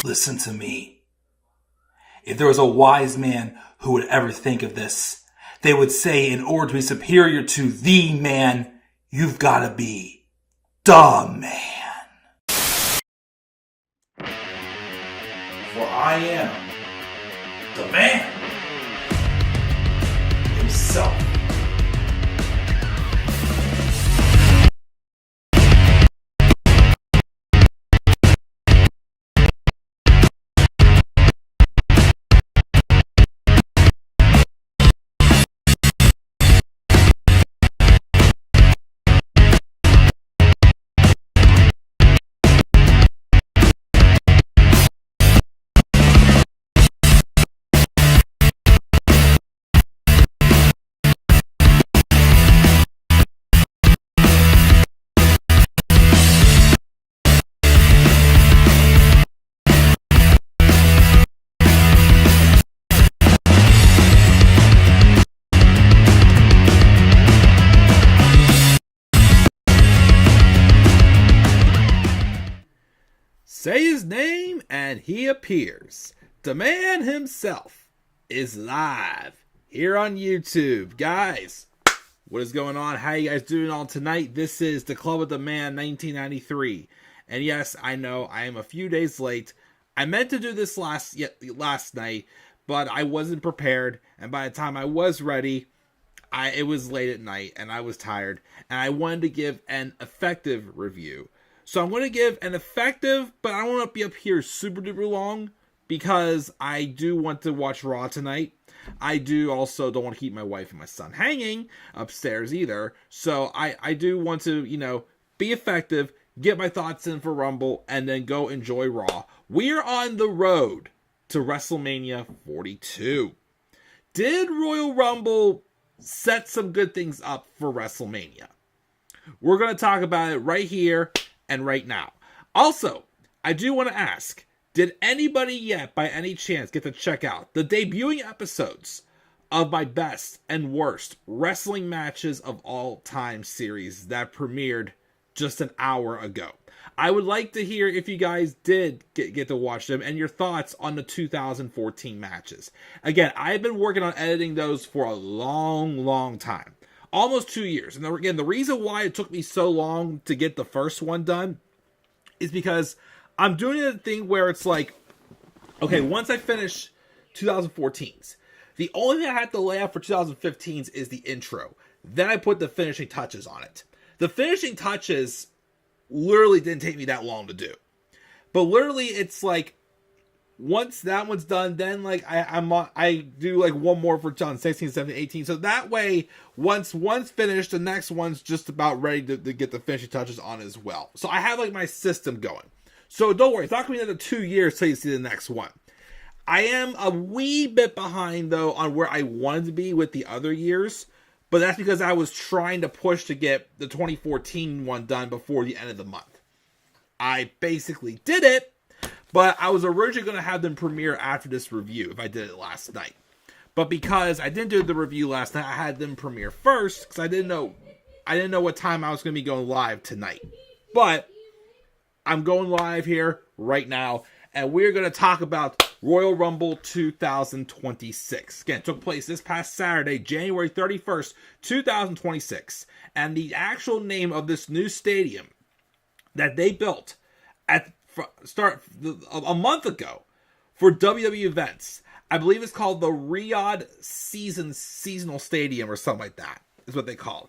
Listen to me. If there was a wise man who would ever think of this, they would say in order to be superior to the man, you've got to be the man. For I am the man himself. Say his name and he appears. The man himself is live here on YouTube. Guys, what is going on? How you guys doing on tonight? This is the Club of the Man 1993. And yes, I know I am a few days late. I meant to do this last night, but I wasn't prepared. And by the time I was ready, it was late at night and I was tired. And I wanted to give an effective review. So I'm going to give an effective, but I don't want to be up here super duper long because I do want to watch Raw tonight. I do also don't want to keep my wife and my son hanging upstairs either. So I do want to, be effective, get my thoughts in for Rumble, and then go enjoy Raw. We are on the road to WrestleMania 42. Did Royal Rumble set some good things up for WrestleMania? We're going to talk about it right here and right now. Also, I do want to ask, did anybody yet, by any chance, get to check out the debuting episodes of my best and worst wrestling matches of all time series that premiered just an hour ago? I would like to hear if you guys did get to watch them and your thoughts on the 2014 matches. Again, I've been working on editing those for a long time. Almost 2 years. And again, the reason why it took me so long to get the first one done is because I'm doing a thing where it's like, okay, once I finish 2014's, the only thing I had to lay out for 2015's is the intro. Then I put the finishing touches on it. The finishing touches literally didn't take me that long to do. But literally, it's like, once that one's done, then like I do like one more for 2016, 17, 18. So that way, once one's finished, the next one's just about ready to get the finishing touches on as well. So I have like my system going. So don't worry, it's not going to be another 2 years till you see the next one. I am a wee bit behind though on where I wanted to be with the other years. But that's because I was trying to push to get the 2014 one done before the end of the month. I basically did it. But I was originally going to have them premiere after this review if I did it last night. But because I didn't do the review last night, I had them premiere first because I didn't know what time I was going to be going live tonight. But I'm going live here right now, and we're going to talk about Royal Rumble 2026. Again, it took place this past Saturday, January 31st, 2026. And the actual name of this new stadium that they built a month ago for WWE events, I believe it's called the Riyadh Season Stadium or something like that is what they call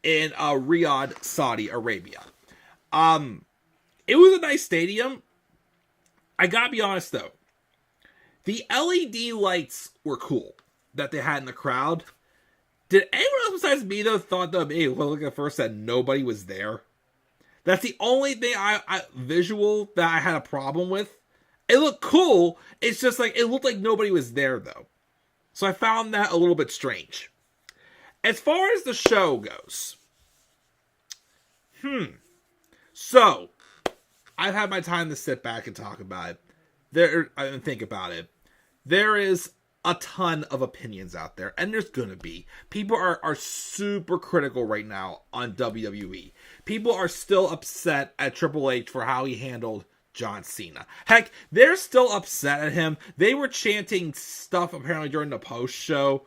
it, in Riyadh, Saudi Arabia. It was a nice stadium. I gotta be honest though, the LED lights were cool that they had in the crowd. Did anyone else besides me though thought that look at first that nobody was there? That's the only thing visual that I had a problem with. It looked cool. It's just like, it looked like nobody was there though. So I found that a little bit strange. As far as the show goes. So, I've had my time to sit back and talk about it. And think about it. There is a ton of opinions out there, and there's gonna be. People are super critical right now on WWE. People are still upset at Triple H for how he handled John Cena. Heck, they're still upset at him. They were chanting stuff apparently during the post show,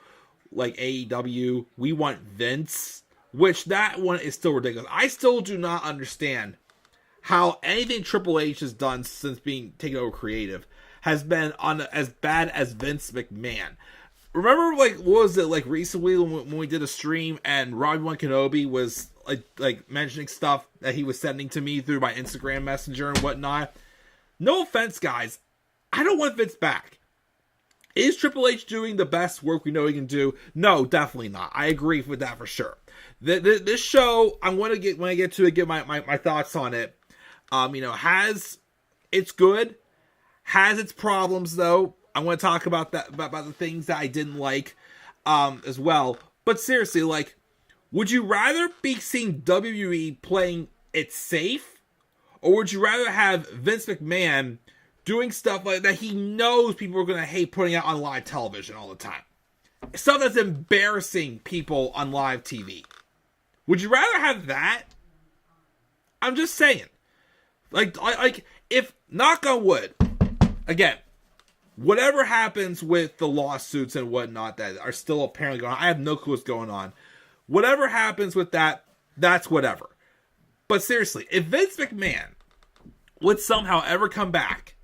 like AEW, we want Vince, which that one is still ridiculous. I still do not understand how anything Triple H has done since being taken over creative has been on as bad as Vince McMahon. Remember, like, what was it, like, recently when we did a stream and Robbie Kenobi was, like mentioning stuff that he was sending to me through my Instagram Messenger and whatnot? No offense, guys. I don't want Vince back. Is Triple H doing the best work we know he can do? No, definitely not. I agree with that for sure. This show, I'm going to get, when I get to it, get my thoughts on it. It's good. Has its problems, though. I'm going to talk about that, about the things that I didn't like, as well. But seriously, like, would you rather be seeing WWE playing it safe, or would you rather have Vince McMahon doing stuff like that he knows people are going to hate putting out on live television all the time? Stuff that's embarrassing people on live TV. Would you rather have that? I'm just saying. Like if, knock on wood, again, whatever happens with the lawsuits and whatnot that are still apparently going on, I have no clue what's going on. Whatever happens with that, that's whatever. But seriously, if Vince McMahon would somehow ever come back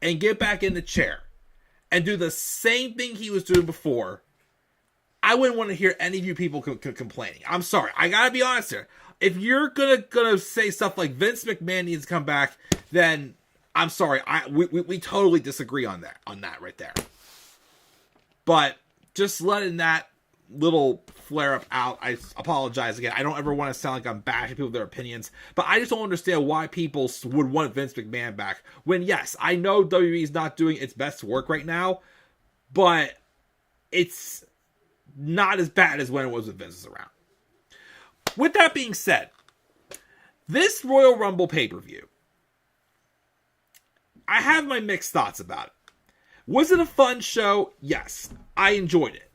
and get back in the chair and do the same thing he was doing before, I wouldn't want to hear any of you people complaining. I'm sorry. I gotta be honest here. If you're gonna say stuff like Vince McMahon needs to come back, then I'm sorry. We totally disagree on that right there. But just letting that little flare up out, I apologize again. I don't ever want to sound like I'm bashing people with their opinions, but I just don't understand why people would want Vince McMahon back. When, yes, I know WWE is not doing its best work right now, but it's not as bad as when it was with Vince around. With that being said, this Royal Rumble pay-per-view, I have my mixed thoughts about it. Was it a fun show? Yes, I enjoyed it.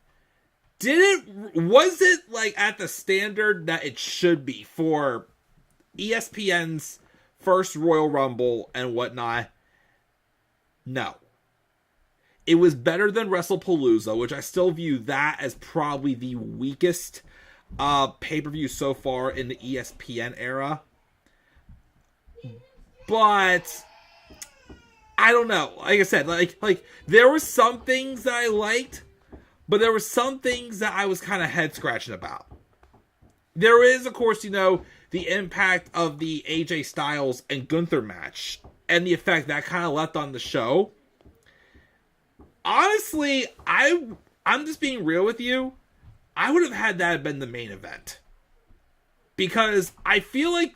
Was it like at the standard that it should be for ESPN's first Royal Rumble and whatnot? No. It was better than WrestlePalooza, which I still view that as probably the weakest pay-per-view so far in the ESPN era. But I don't know. Like I said, like there were some things that I liked, but there were some things that I was kind of head-scratching about. There is, of course, the impact of the AJ Styles and Gunther match and the effect that kind of left on the show. Honestly, I'm just being real with you. I would have had that been the main event. Because I feel like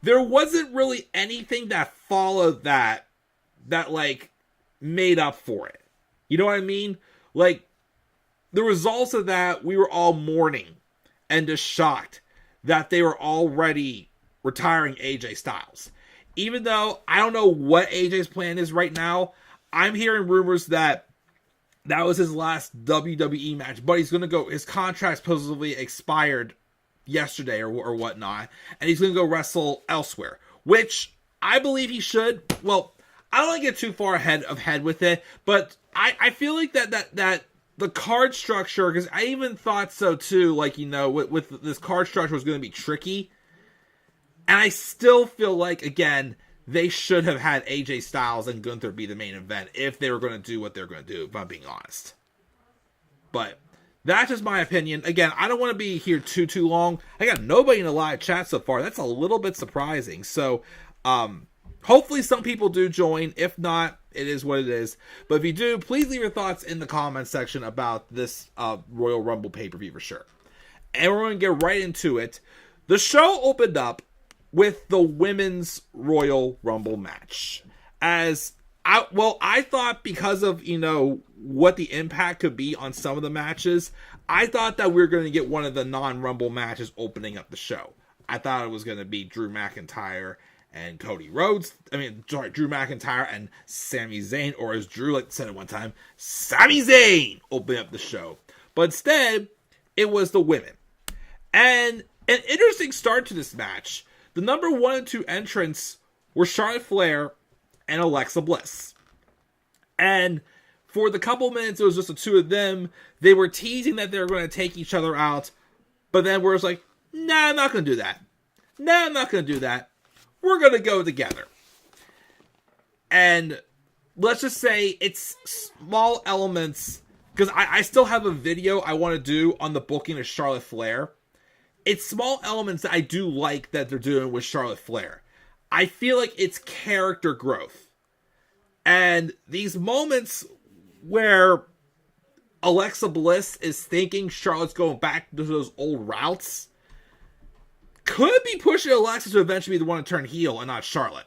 there wasn't really anything that followed that like made up for it. You know what I mean? Like, the results of that, we were all mourning and just shocked that they were already retiring AJ Styles. Even though I don't know what AJ's plan is right now, I'm hearing rumors that was his last WWE match, but he's going to go, his contract supposedly expired yesterday or whatnot, and he's going to go wrestle elsewhere, which I believe he should. Well, I don't want to get too far ahead with it, but I feel like that the card structure, because I even thought so too, like, with this card structure was going to be tricky, and I still feel like, again, they should have had AJ Styles and Gunther be the main event if they were going to do what they're going to do, if I'm being honest. But that's just my opinion. Again, I don't want to be here too long. I got nobody in the live chat so far. That's a little bit surprising. So, hopefully some people do join. If not, it is what it is. But if you do, please leave your thoughts in the comments section about this Royal Rumble pay-per-view for sure. And we're going to get right into it. The show opened up with the Women's Royal Rumble match. I thought because of, what the impact could be on some of the matches, I thought that we were going to get one of the non-Rumble matches opening up the show. I thought it was going to be Drew McIntyre and Cody Rhodes. Drew McIntyre and Sami Zayn, or as Drew said at one time, Sami Zayn opening up the show. But instead, it was the women. And an interesting start to this match. The number 1 and 2 entrants were Charlotte Flair and Alexa Bliss. And for the couple minutes it was just the two of them, they were teasing that they were going to take each other out. But then we're just like, nah, I'm not going to do that. Nah, I'm not going to do that. We're going to go together. And let's just say it's small elements, because I still have a video I want to do on the booking of Charlotte Flair. It's small elements that I do like that they're doing with Charlotte Flair. I feel like it's character growth. And these moments where Alexa Bliss is thinking Charlotte's going back to those old routes could be pushing Alexa to eventually be the one to turn heel and not Charlotte.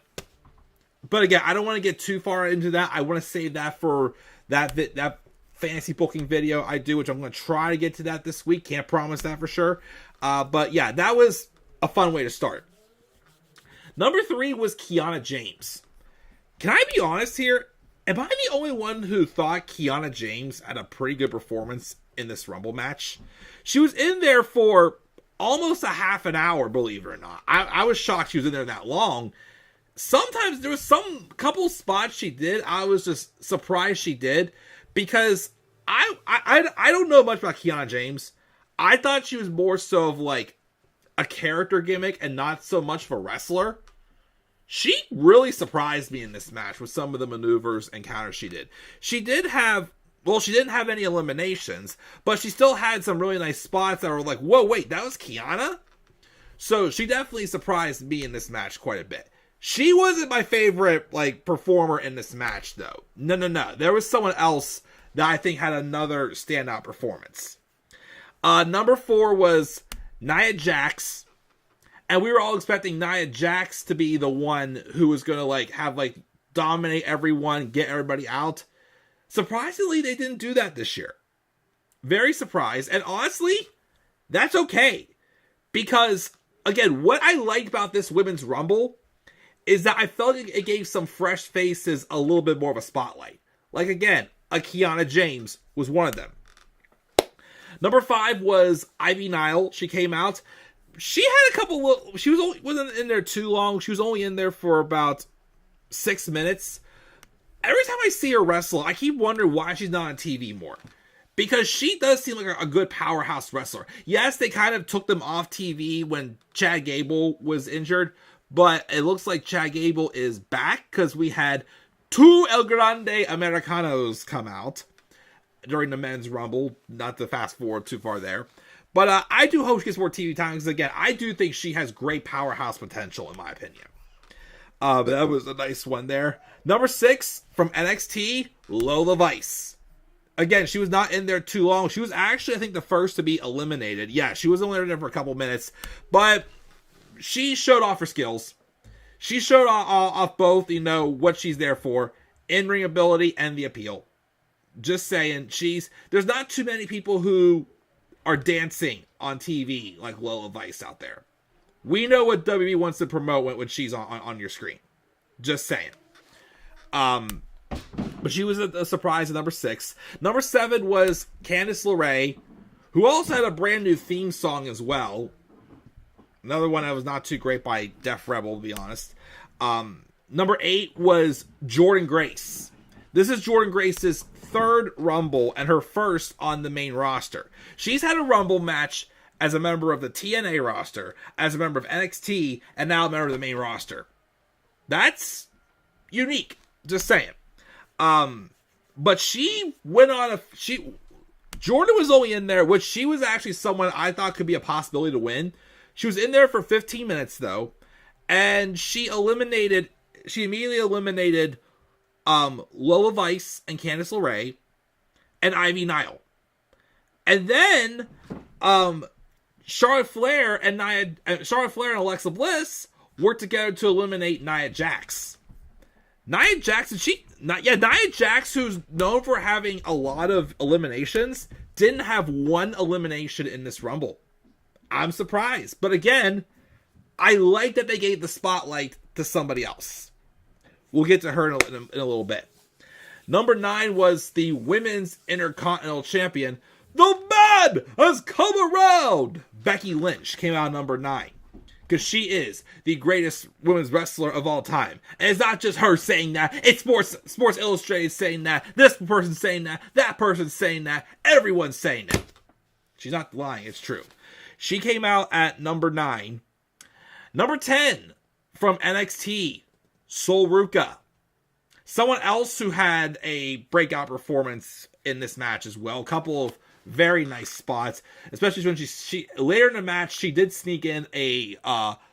But again, I don't want to get too far into that. I want to save that for that fantasy booking video I do, which I'm going to try to get to that this week. Can't promise that for sure. But yeah, that was a fun way to start. Number 3 was Kiana James. Can I be honest here? Am I the only one who thought Kiana James had a pretty good performance in this Rumble match? She was in there for almost a half an hour, believe it or not. I was shocked she was in there that long. Sometimes there was some couple spots she did, I was just surprised she did, because I don't know much about Kiana James. I thought she was more so of like a character gimmick and not so much of a wrestler. She really surprised me in this match with some of the maneuvers and counters she did. She didn't have any eliminations, but she still had some really nice spots that were like, whoa, wait, that was Kiana? So she definitely surprised me in this match quite a bit. She wasn't my favorite performer in this match, though. No. There was someone else that I think had another standout performance. Number 4 was Nia Jax. And we were all expecting Nia Jax to be the one who was going to dominate everyone, get everybody out. Surprisingly, they didn't do that this year. Very surprised. And honestly, that's okay. Because, again, what I liked about this Women's Rumble is that I felt like it gave some fresh faces a little bit more of a spotlight. Like, again, a Kiana James was one of them. Number 5 was Ivy Nile. She came out. She had a couple. She wasn't in there too long. She was only in there for about 6 minutes. Every time I see her wrestle, I keep wondering why she's not on TV more. Because she does seem like a good powerhouse wrestler. Yes, they kind of took them off TV when Chad Gable was injured. But it looks like Chad Gable is back because we had 2 El Grande Americanos come out during the Men's Rumble. Not to fast forward too far there. But I do hope she gets more TV time because, again, I do think she has great powerhouse potential, in my opinion. But that was a nice one there. Number 6, from NXT, Lola Vice. Again, she was not in there too long. She was actually, I think, the first to be eliminated. Yeah, she was only in there for a couple minutes. But she showed off her skills. She showed off both, what she's there for. In-ring ability and the appeal. Just saying, there's not too many people who are dancing on TV like Lola Vice out there. We know what WWE wants to promote when she's on your screen. Just saying. But she was a surprise at number 6. Number 7 was Candice LeRae, who also had a brand new theme song as well. Another one that was not too great by Def Rebel, to be honest. Number 8 was Jordynne Grace. This is Jordynne Grace's 3rd Rumble and her first on the main roster. She's had a Rumble match as a member of the TNA roster, as a member of NXT, and now a member of the main roster. That's unique. Just saying. But she went on Jordynne was only in there, which she was actually someone I thought could be a possibility to win. She was in there for 15 minutes, though, and she immediately eliminated Lola Vice and Candice LeRae and Ivy Nile. And then Charlotte Flair and Alexa Bliss worked together to eliminate Nia Jax. Nia Jax, who's known for having a lot of eliminations, didn't have one elimination in this Rumble. I'm surprised. But again, I like that they gave the spotlight to somebody else. We'll get to her in a little bit. Number 9 was the Women's Intercontinental Champion. The man has come around! Becky Lynch came out number 9. Because she is the greatest women's wrestler of all time. And it's not just her saying that. It's Sports Illustrated saying that. This person's saying that. That person's saying that. Everyone's saying that. She's not lying. It's true. She came out at number 9. Number 10 from NXT, Sol Ruca. Someone else who had a breakout performance in this match as well. A couple of very nice spots, especially when she later in the match, she did sneak in a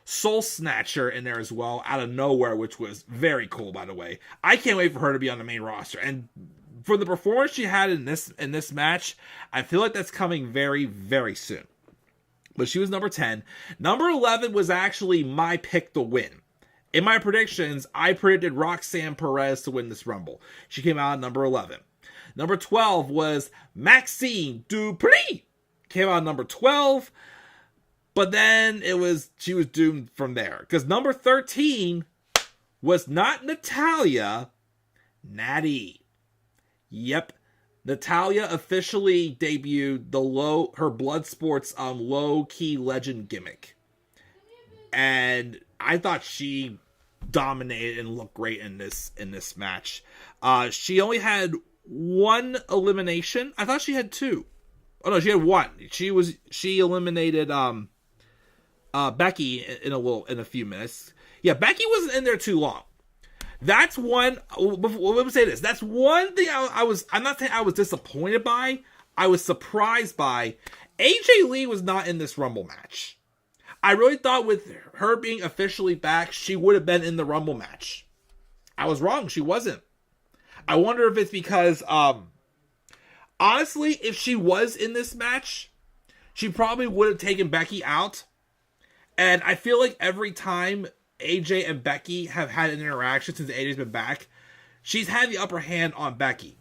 soul snatcher in there as well out of nowhere, which was very cool, by the way. I can't wait for her to be on the main roster. And for the performance she had in this match, I feel like that's coming very, very soon. But she was number 10. Number 11 was actually my pick to win. In my predictions, I predicted Roxanne Perez to win this Rumble. She came out at number 11. Number 12 was Maxine Dupree. Came out number 12. But then she was doomed from there. Because number 13 was not Natalya, Natty. Yep. Natalya officially debuted her Blood Sports low-key legend gimmick. And I thought she dominated and looked great in this match. She only had one elimination. I thought she had 2. Oh no, she had 1. She eliminated Becky in a few minutes. Yeah, Becky wasn't in there too long. That's one. Let me say this. That's one thing I'm not saying I was disappointed by. I was surprised by. AJ Lee was not in this Rumble match. I really thought with her being officially back, she would have been in the Rumble match. I was wrong. She wasn't. I wonder if it's because, honestly, if she was in this match, she probably would have taken Becky out. And I feel like every time AJ and Becky have had an interaction since AJ's been back, she's had the upper hand on Becky.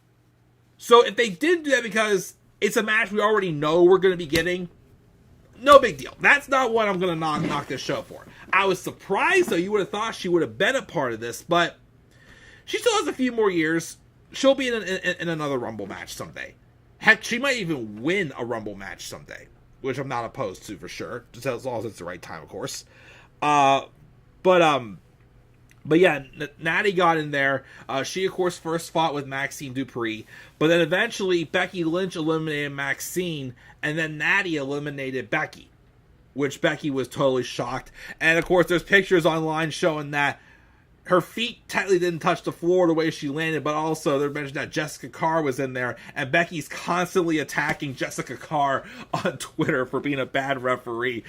So if they did do that because it's a match we already know we're going to be getting, no big deal. That's not what I'm going to knock this show for. I was surprised, though. You would have thought she would have been a part of this, but she still has a few more years. She'll be in another Rumble match someday. Heck, she might even win a Rumble match someday, which I'm not opposed to for sure, just as long as it's the right time, of course. But yeah, Natty got in there. She, of course, first fought with Maxine Dupree, but then eventually Becky Lynch eliminated Maxine, and then Natty eliminated Becky, which Becky was totally shocked. And, of course, there's pictures online showing that her feet technically didn't touch the floor the way she landed, but also they mentioned that Jessica Carr was in there, and Becky's constantly attacking Jessica Carr on Twitter for being a bad referee.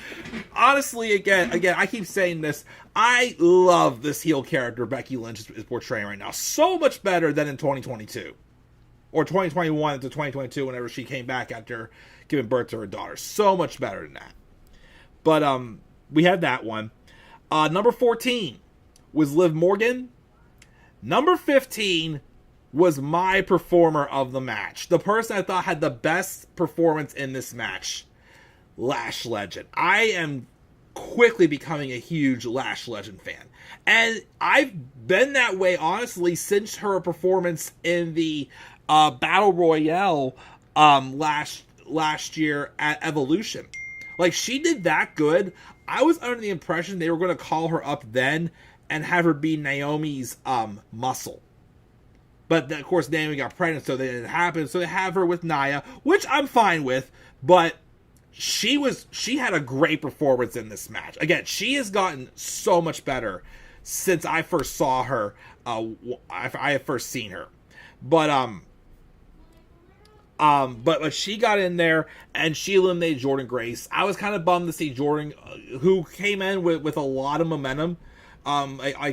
Honestly, again, I keep saying this, I love this heel character Becky Lynch is portraying right now. So much better than in 2022. Or 2021 to 2022, whenever she came back after giving birth to her daughter. So much better than that. But we had that one. Number 14 was Liv Morgan. Number 15 was my performer of the match. The person I thought had the best performance in this match. Lash Legend. I am quickly becoming a huge Lash Legend fan. And I've been that way, honestly, since her performance in the Battle Royale last year at Evolution. Like, she did that good. I was under the impression they were going to call her up then and have her be Naomi's muscle. But, of course, Naomi got pregnant, so that didn't happen. So they have her with Nia, which I'm fine with. But she had a great performance in this match. Again, she has gotten so much better since I first saw her. I have first seen her. But she got in there and she eliminated Jordynne Grace. I was kind of bummed to see Jordynne, who came in with a lot of momentum.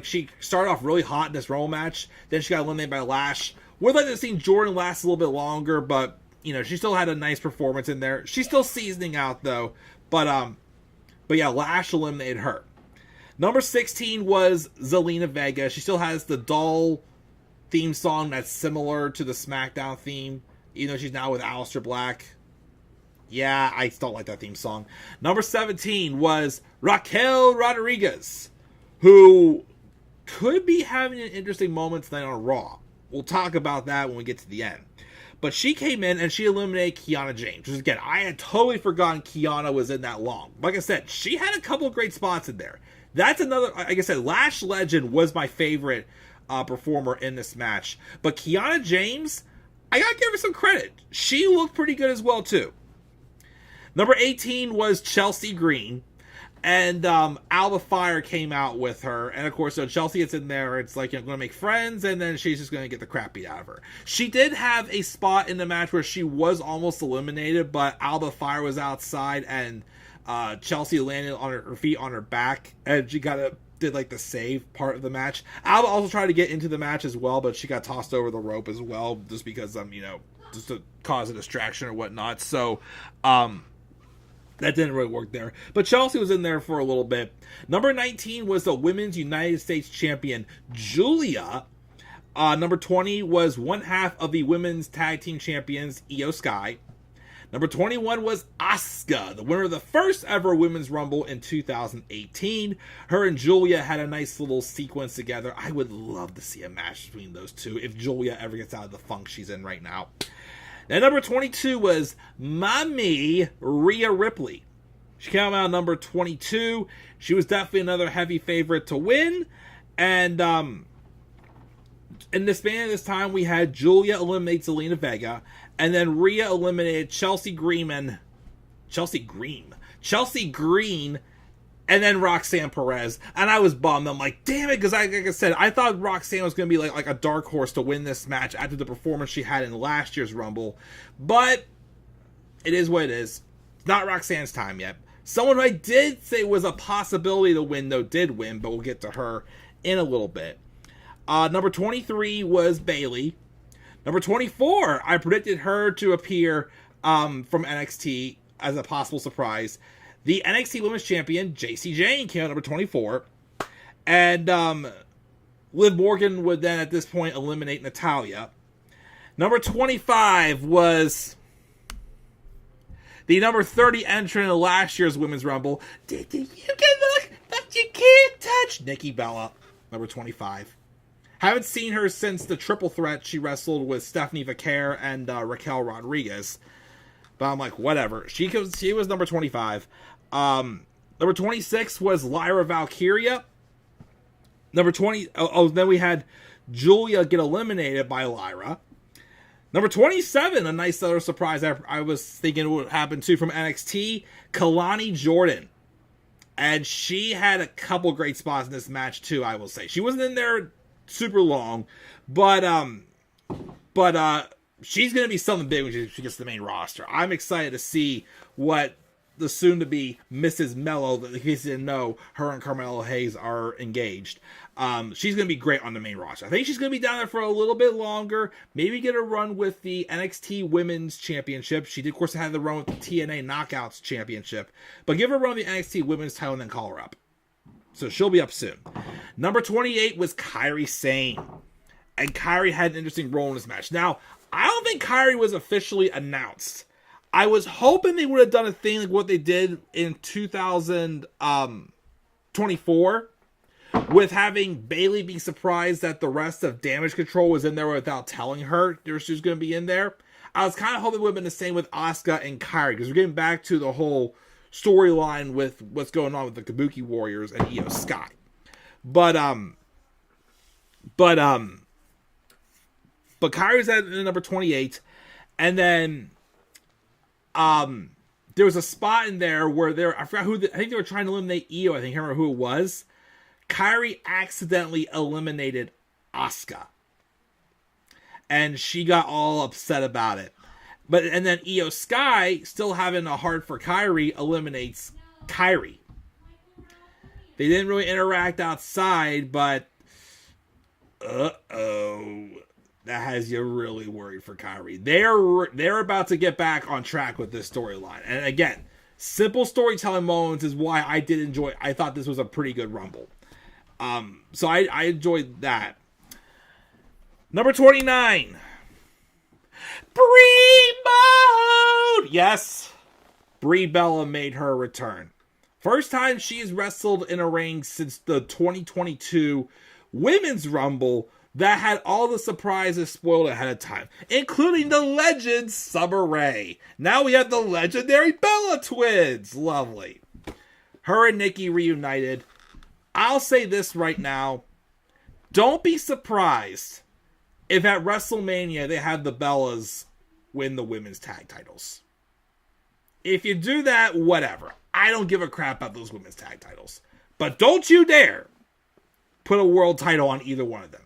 She started off really hot in this Rumble match. Then she got eliminated by Lash. Would like to have seen Jordynne last a little bit longer, but she still had a nice performance in there. She's still seasoning out though. But yeah, Lash eliminated her. Number 16 was Zelina Vega. She still has the dull theme song that's similar to the SmackDown theme, even though she's now with Aleister Black. Yeah, I still like that theme song. Number 17 was Raquel Rodriguez, who could be having an interesting moment tonight on Raw. We'll talk about that when we get to the end. But she came in and she eliminated Kiana James. Which again, I had totally forgotten Kiana was in that long. Like I said, she had a couple of great spots in there. That's another, like I said, Lash Legend was my favorite performer in this match. But Kiana James, I gotta give her some credit. She looked pretty good as well, too. Number 18 was Chelsea Green. And Alba Fire came out with her. And of course, so Chelsea gets in there. It's like, I'm going to make friends. And then she's just going to get the crap beat out of her. She did have a spot in the match where she was almost eliminated. But Alba Fire was outside. And Chelsea landed on her feet on her back. And she did like the save part of the match. Alba also tried to get into the match as well. But she got tossed over the rope as well. Just because, just to cause a distraction or whatnot. So, that didn't really work there. But Chelsea was in there for a little bit. Number 19 was the Women's United States Champion, Julia. Number 20 was one half of the Women's Tag Team Champions, Io Sky. Number 21 was Asuka, the winner of the first ever Women's Rumble in 2018. Her and Julia had a nice little sequence together. I would love to see a match between those two if Julia ever gets out of the funk she's in right now. And number 22 was Mommy Rhea Ripley. She came out number 22. She was definitely another heavy favorite to win. And in this span of this time, we had Julia eliminate Zelina Vega. And then Rhea eliminated Chelsea Green. And then Roxanne Perez. And I was bummed. I'm like, damn it. Because like I said, I thought Roxanne was going to be like a dark horse to win this match after the performance she had in last year's Rumble. But it is what it is. It's not Roxanne's time yet. Someone who I did say was a possibility to win, though, did win. But we'll get to her in a little bit. Number 23 was Bayley. Number 24, I predicted her to appear from NXT as a possible surprise. The NXT Women's Champion, Jacy Jayne, came out number 24. And Liv Morgan would then, at this point, eliminate Natalya. Number 25 was the number 30 entrant in last year's Women's Rumble. Did you get look, but you can't touch Nikki Bella, number 25. Haven't seen her since the triple threat she wrestled with Stephanie Vaquer and Raquel Rodriguez. But I'm like, whatever. She was number 25. Number 26 was Lyra Valkyria. Number 20. Then we had Julia get eliminated by Lyra. Number 27, a nice other surprise I was thinking would happen too from NXT, Kalani Jordan. And she had a couple great spots in this match too, I will say. She wasn't in there super long, but she's going to be something big when she gets to the main roster. I'm excited to see what the soon-to-be Mrs. Mello, in case you didn't know, her and Carmelo Hayes are engaged. She's going to be great on the main roster. I think she's going to be down there for a little bit longer. Maybe get a run with the NXT Women's Championship. She did, of course, have the run with the TNA Knockouts Championship. But give her a run with the NXT Women's title and then call her up. So she'll be up soon. Number 28 was Kairi Sane. And Kairi had an interesting role in this match. Now, I don't think Kairi was officially announced. I was hoping they would have done a thing like what they did in 2024 with having Bayley be surprised that the rest of Damage Control was in there without telling her she was going to be in there. I was kind of hoping it would have been the same with Asuka and Kairi because we're getting back to the whole storyline with what's going on with the Kabuki Warriors and Io Sky. But Kairi's at number 28, and then there was a spot in there where I forgot I think they were trying to eliminate Io. I can't remember who it was. Kairi accidentally eliminated Asuka, and she got all upset about it. And then Io Sky, still having a heart for Kairi, eliminates Kairi. They didn't really interact outside, but that has you really worried for Kairi. They're about to get back on track with this storyline. And again, simple storytelling moments is why I did enjoy. I thought this was a pretty good Rumble. So I enjoyed that. Number 29. Brie Mode! Yes, Brie Bella made her return. First time she's wrestled in a ring since the 2022 Women's Rumble that had all the surprises spoiled ahead of time, including the legend Summer Rae. Now we have the legendary Bella Twins. Lovely. Her and Nikki reunited. I'll say this right now. Don't be surprised if at WrestleMania they have the Bellas win the women's tag titles. If you do that, whatever. I don't give a crap about those women's tag titles. But don't you dare put a world title on either one of them.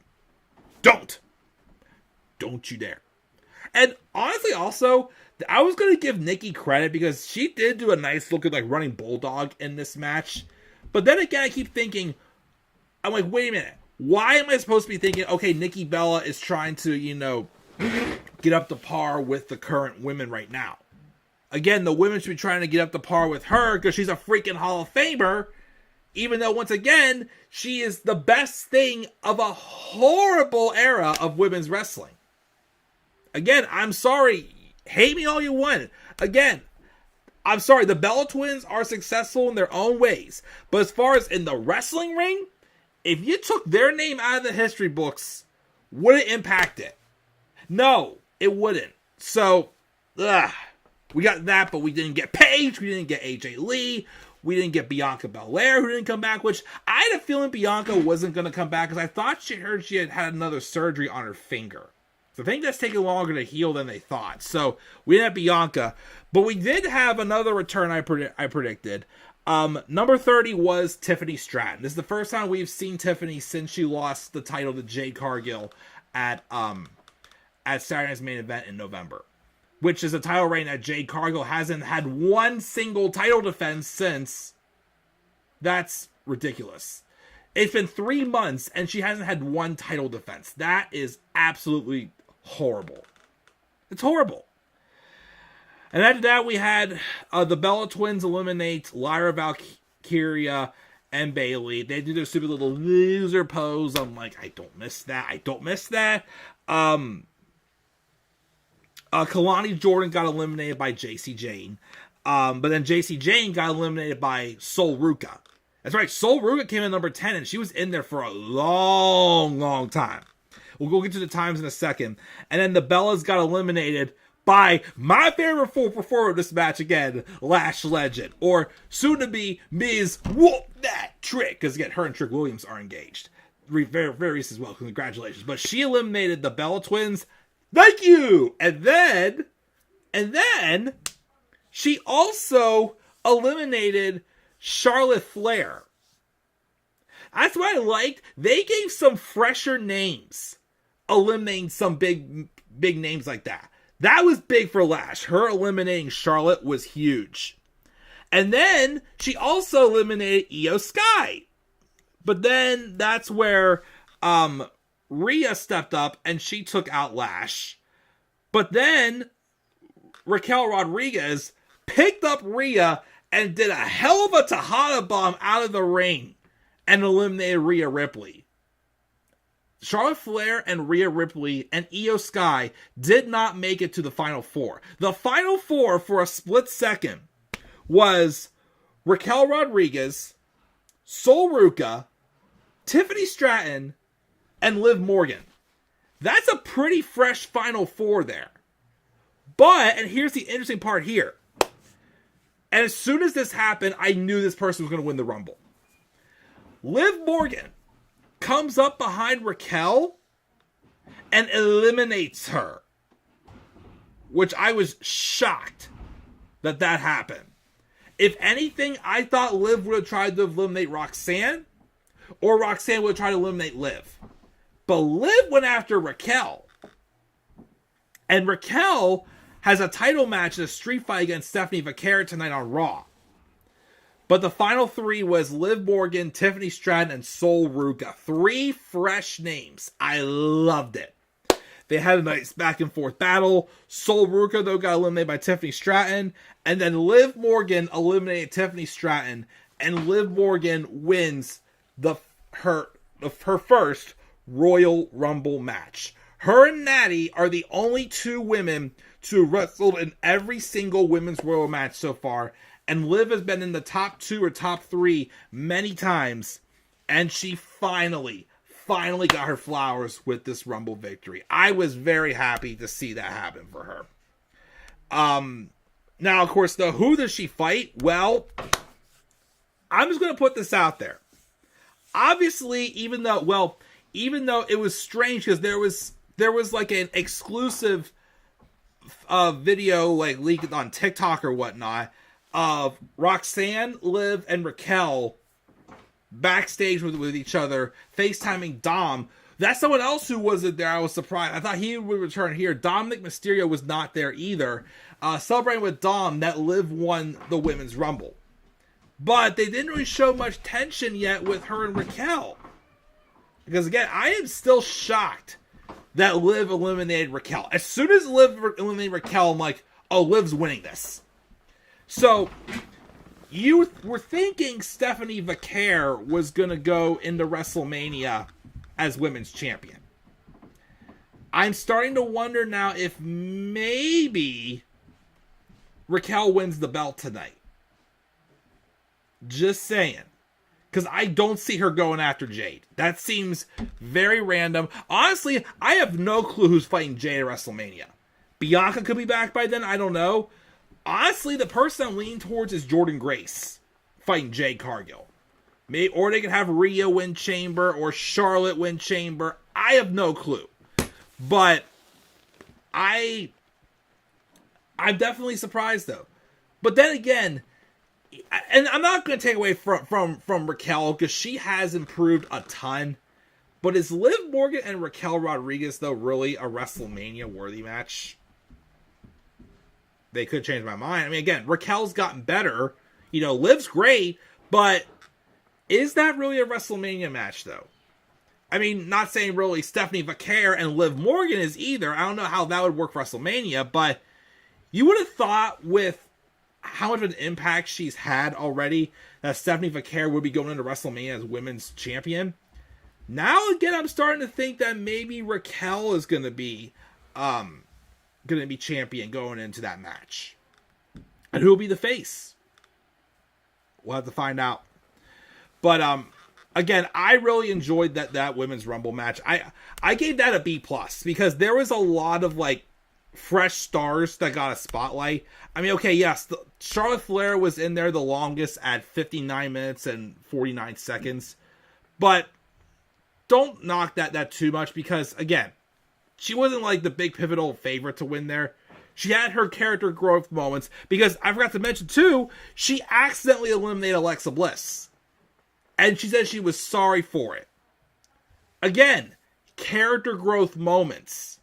Don't you dare. And honestly, also, I was going to give Nikki credit because she did do a nice look at like running Bulldog in this match. But then again, I keep thinking, I'm like, wait a minute. Why am I supposed to be thinking, okay, Nikki Bella is trying to, get up to par with the current women right now? Again, the women should be trying to get up to par with her because she's a freaking Hall of Famer. Even though, once again, she is the best thing of a horrible era of women's wrestling. Again, I'm sorry. Hate me all you want. Again, I'm sorry. The Bella Twins are successful in their own ways. But as far as in the wrestling ring, if you took their name out of the history books, would it impact it? No, it wouldn't. So, we got that, but we didn't get Paige. We didn't get AJ Lee. We didn't get Bianca Belair, who didn't come back, which I had a feeling Bianca wasn't going to come back because I thought she had another surgery on her finger. So I think that's taking longer to heal than they thought. So we didn't have Bianca, but we did have another return I predicted. Number 30 was Tiffany Stratton. This is the first time we've seen Tiffany since she lost the title to Jade Cargill at Saturday Night's Main Event in November, which is a title reign that Jade Cargill hasn't had one single title defense since. That's ridiculous. It's been 3 months and she hasn't had one title defense. That is absolutely horrible. It's horrible. And after that, we had the Bella Twins eliminate Lyra Valkyria and Bayley. They do their stupid little loser pose. I'm like, I don't miss that. Kalani Jordan got eliminated by JC Jane. But then JC Jane got eliminated by Sol Ruca. That's right, Sol Ruca came in number 10, and she was in there for a long, long time. We'll get to the times in a second. And then the Bellas got eliminated by my favorite performer of this match again, Lash Legend. Or soon-to-be Ms. Whoop That Trick. Because again, her and Trick Williams are engaged. Very, very recent as well. Congratulations. But she eliminated the Bella Twins. Thank you! And then, she also eliminated Charlotte Flair. That's what I liked. They gave some fresher names, eliminating some big names like that. That was big for Lash. Her eliminating Charlotte was huge. And then she also eliminated Io Sky. But then that's where Rhea stepped up and she took out Lash. But then Raquel Rodriguez picked up Rhea and did a hell of a Tejada bomb out of the ring and eliminated Rhea Ripley. Charlotte Flair and Rhea Ripley and Io Sky did not make it to the Final Four. The Final Four, for a split second, was Raquel Rodriguez, Sol Ruca, Tiffany Stratton, and Liv Morgan. That's a pretty fresh Final Four there. But, and here's the interesting part here. And as soon as this happened, I knew this person was going to win the Rumble. Liv Morgan comes up behind Raquel and eliminates her. Which I was shocked that happened. If anything, I thought Liv would have tried to eliminate Roxanne, or Roxanne would have tried to eliminate Liv. But Liv went after Raquel. And Raquel has a title match in a street fight against Stephanie Vaquera tonight on Raw. But the final three was Liv Morgan, Tiffany Stratton, and Sol Ruca. 3 fresh names. I loved it. They had a nice back and forth battle. Sol Ruca, though, got eliminated by Tiffany Stratton. And then Liv Morgan eliminated Tiffany Stratton. And Liv Morgan wins her first Royal Rumble match. Her and Natty are the only 2 women to have wrestled in every single women's Royal match so far. And Liv has been in the top 2 or top 3 many times. And she finally finally got her flowers with this Rumble victory. I was very happy to see that happen for her. Now, of course, who does she fight? Well, I'm just going to put this out there. Obviously, even though it was strange because there was like an exclusive video like leaked on TikTok or whatnot of Roxanne, Liv, and Raquel backstage with each other, FaceTiming Dom. That's someone else who wasn't there. I was surprised. I thought he would return here. Dominic Mysterio was not there either. Celebrating with Dom that Liv won the Women's Rumble. But they didn't really show much tension yet with her and Raquel. Because again, I am still shocked that Liv eliminated Raquel. As soon as Liv eliminated Raquel, I'm like, oh, Liv's winning this. So, you were thinking Stephanie Vaquer was going to go into WrestleMania as women's champion. I'm starting to wonder now if maybe Raquel wins the belt tonight. Just saying. Because I don't see her going after Jade. That seems very random. Honestly, I have no clue who's fighting Jade at WrestleMania. Bianca could be back by then. I don't know. Honestly, the person I'm leaning towards is Jordynne Grace fighting Jade Cargill. Or they could have Rhea win Chamber or Charlotte win Chamber. I have no clue. But I'm definitely surprised though. But then again, and I'm not going to take away from Raquel because she has improved a ton. But is Liv Morgan and Raquel Rodriguez though really a WrestleMania worthy match? They could change my mind. I mean, again, Raquel's gotten better. You know, Liv's great, but is that really a WrestleMania match though? I mean, not saying really Stephanie Vaquer and Liv Morgan is either. I don't know how that would work for WrestleMania, but you would have thought with how much of an impact she's had already that Stephanie Vaquer would be going into WrestleMania as women's champion. Now again, I'm starting to think that maybe Raquel is going to be champion going into that match. And who will be the face? We'll have to find out. But again, I really enjoyed that Women's Rumble match. I gave that a B+ because there was a lot of like fresh stars that got a spotlight. I mean, okay, yes, Charlotte Flair was in there the longest at 59 minutes and 49 seconds. But don't knock that too much because, again, she wasn't like the big pivotal favorite to win there. She had her character growth moments because I forgot to mention too, she accidentally eliminated Alexa Bliss. And she said she was sorry for it. Again, character growth moments.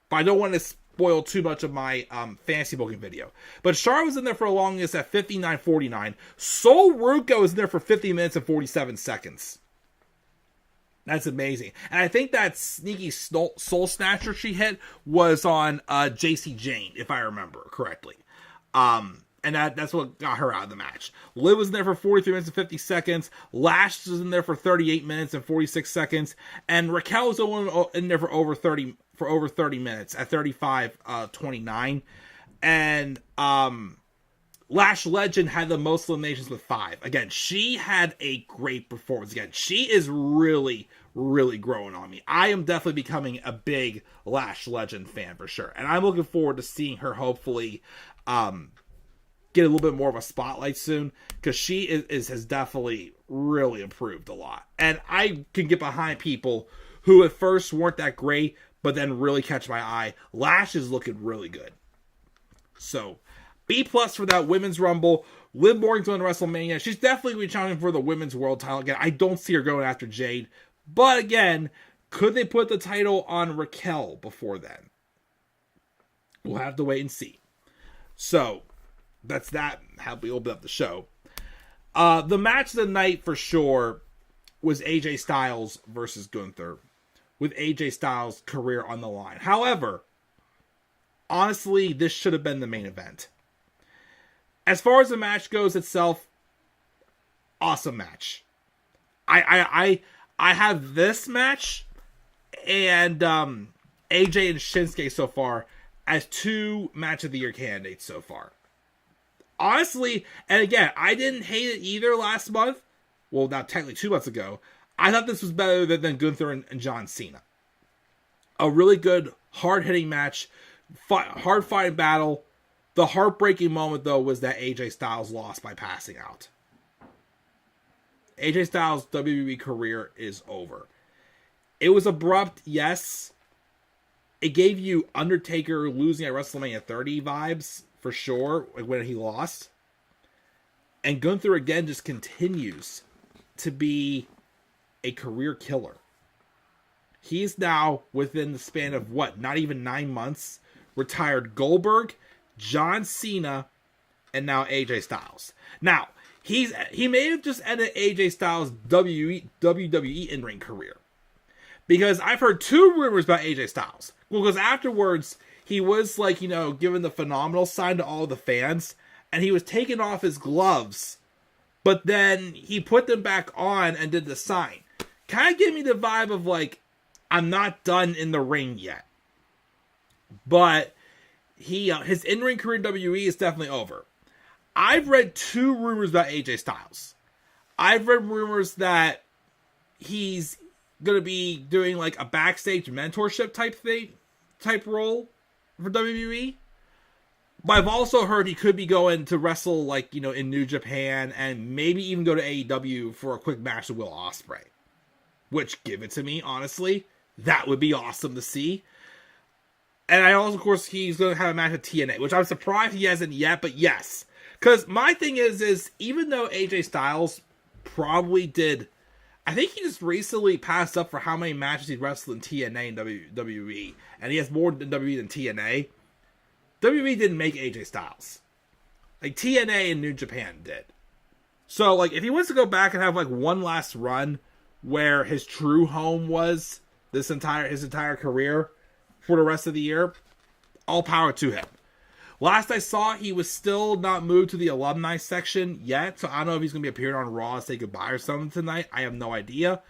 But I don't want to spoil too much of my fantasy booking video. But Charlotte was in there for the longest at 59:49. Sol Ruca was in there for 50 minutes and 47 seconds. That's amazing. And I think that sneaky soul snatcher she hit was on JC Jane, if I remember correctly. And that's what got her out of the match. Liv was in there for 43 minutes and 50 seconds. Lash was in there for 38 minutes and 46 seconds. And Raquel was in there for over 30 minutes at 35:29. And Lash Legend had the most eliminations with 5. Again, she had a great performance. Again, she is really, really growing on me. I am definitely becoming a big Lash Legend fan for sure. And I'm looking forward to seeing her hopefully get a little bit more of a spotlight soon. Because she has definitely really improved a lot. And I can get behind people who at first weren't that great, but then really catch my eye. Lash is looking really good. So B+ for that Women's Rumble. Liv Morgan's going to WrestleMania. She's definitely going to be challenging for the Women's World title. Again, I don't see her going after Jade. But again, could they put the title on Raquel before then? We'll have to wait and see. So, that's that. How we open up the show. The match of the night for sure was AJ Styles versus Gunther. With AJ Styles' career on the line. However, honestly, this should have been the main event. As far as the match goes itself, awesome match. I have this match and AJ and Shinsuke so far as 2 match of the year candidates so far. Honestly, and again, I didn't hate it either last month. Well, now technically 2 months ago. I thought this was better than Gunther and John Cena. A really good, hard-hitting match, hard-fighting battle. The heartbreaking moment, though, was that AJ Styles lost by passing out. AJ Styles' WWE career is over. It was abrupt, yes. It gave you Undertaker losing at WrestleMania 30 vibes, for sure, when he lost. And Gunther, again, just continues to be a career killer. He's now, within the span of, not even 9 months, retired Goldberg, John Cena, and now AJ Styles. Now, he may have just ended AJ Styles' WWE in-ring career. Because I've heard 2 rumors about AJ Styles. Well, because afterwards, he was given the phenomenal sign to all the fans, and he was taking off his gloves, but then he put them back on and did the sign. Kind of gave me the vibe of I'm not done in the ring yet. But his in-ring career in WWE is definitely over. I've read 2 rumors about AJ Styles. I've read rumors that he's going to be doing a backstage mentorship type role for WWE. But I've also heard he could be going to wrestle in New Japan and maybe even go to AEW for a quick match with Will Ospreay. Which, give it to me, honestly. That would be awesome to see. And I also, of course, he's going to have a match with TNA, which I'm surprised he hasn't yet, but yes. Because my thing is even though AJ Styles probably did, I think he just recently passed up for how many matches he wrestled in TNA and WWE, and he has more in WWE than TNA. WWE didn't make AJ Styles. TNA and New Japan did. So, if he wants to go back and have, one last run where his true home was his entire career for the rest of the year, all power to him. Last I saw, he was still not moved to the alumni section yet, so I don't know if he's going to be appearing on Raw to say goodbye or something tonight. I have no idea.